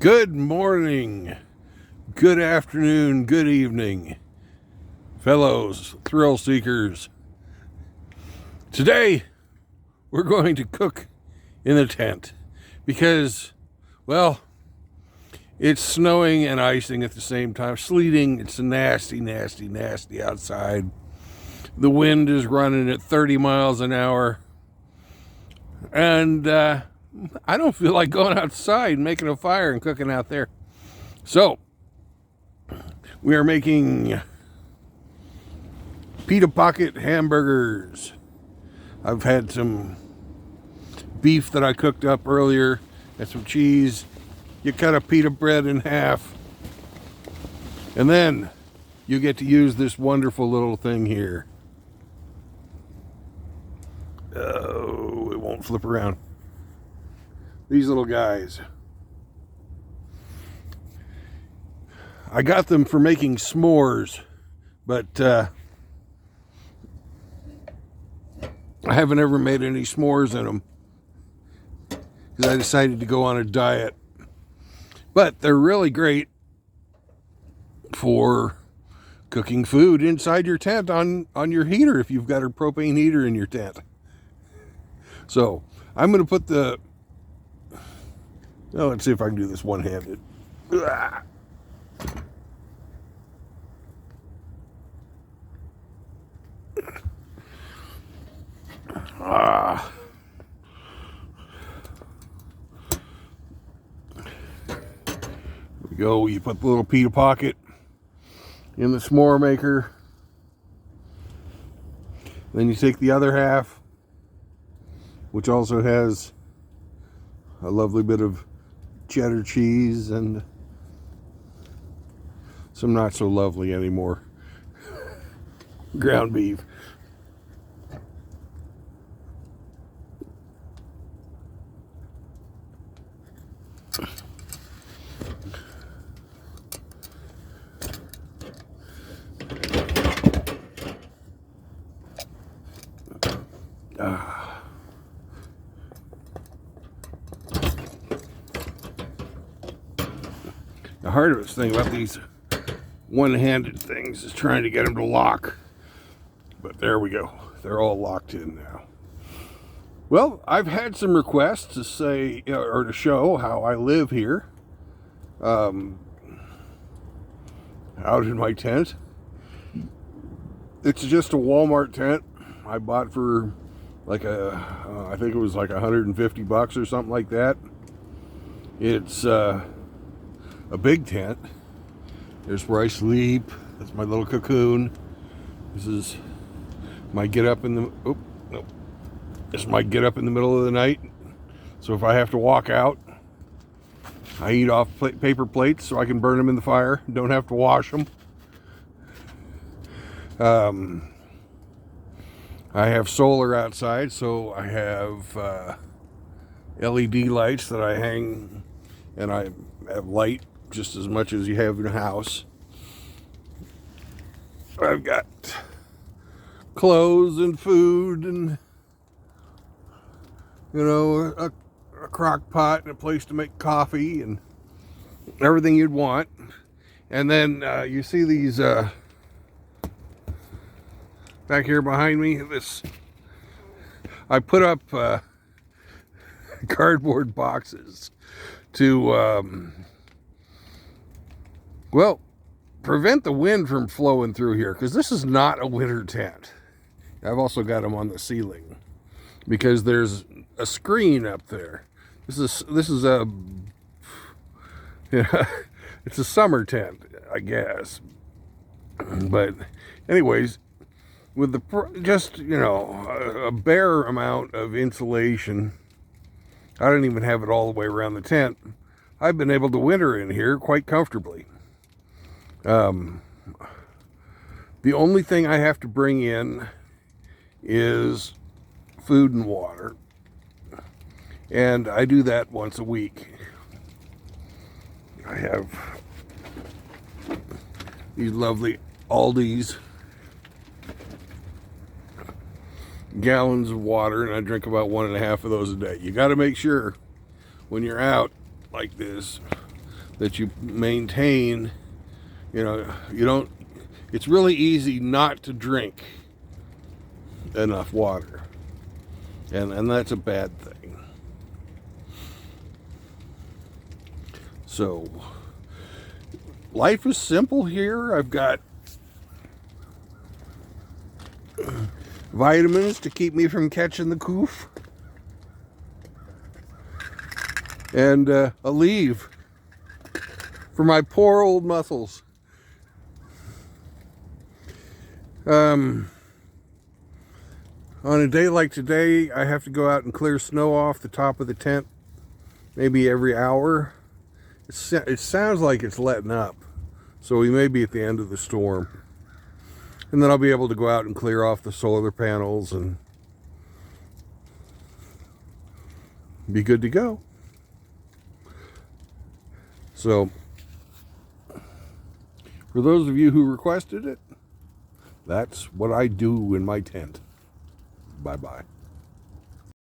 Good morning, good afternoon, good evening, fellows thrill seekers. Today, we're going to cook in the tent because, well, it's snowing and icing at the same time, sleeting. It's nasty, nasty, nasty outside. The wind is running at 30 miles an hour. And I don't feel like going outside, making a fire and cooking out there. So, we are making pita pocket hamburgers. I've had some beef that I cooked up earlier and some cheese. You cut a pita bread in half. And then you get to use this wonderful little thing here. Oh, it won't flip around. These little guys. I got them for making s'mores, but I haven't ever made any s'mores in them because I decided to go on a diet. But they're really great for cooking food inside your tent on your heater if you've got a propane heater in your tent. So I'm going to put the... Well, let's see if I can do this one-handed. There we go. You put the little pita pocket in the s'more maker. Then you take the other half, which also has a lovely bit of cheddar cheese and some not so lovely anymore ground beef. The hardest thing about these one-handed things is trying to get them to lock. But there we go. They're all locked in now. Well, I've had some requests to say, or to show how I live here. Out in my tent. It's just a Walmart tent I bought for like I think it was like $150 or something like that. It's a big tent. There's where I sleep. That's my little cocoon. This is my get up in the This is my get up in the middle of the night. So if I have to walk out, I eat off paper plates so I can burn them in the fire. Don't have to wash them. I have solar outside, so I have LED lights that I hang, and I have light just as much as you have in a house. I've got clothes and food and, a crock pot and a place to make coffee and everything you'd want. And then you see these back here behind me. I put up cardboard boxes to prevent the wind from flowing through here, because this is not a winter tent. I've also got them on the ceiling because there's a screen up there. This is a it's a summer tent, I guess. But anyways, with just a bare amount of insulation, I don't even have it all the way around the tent. I've been able to winter in here quite comfortably. The only thing I have to bring in is food and water, and I do that once a week. I have these lovely Aldi's gallons of water, and I drink about 1.5 of those a day. You got to make sure when you're out like this that you maintain. You know, you don't, it's really easy not to drink enough water. And that's a bad thing. So, life is simple here. I've got vitamins to keep me from catching the coof. And a leave for my poor old muscles. On a day like today, I have to go out and clear snow off the top of the tent maybe every hour. It sounds like it's letting up, so we may be at the end of the storm. And then I'll be able to go out and clear off the solar panels and be good to go. So, for those of you who requested it, that's what I do in my tent. Bye-bye.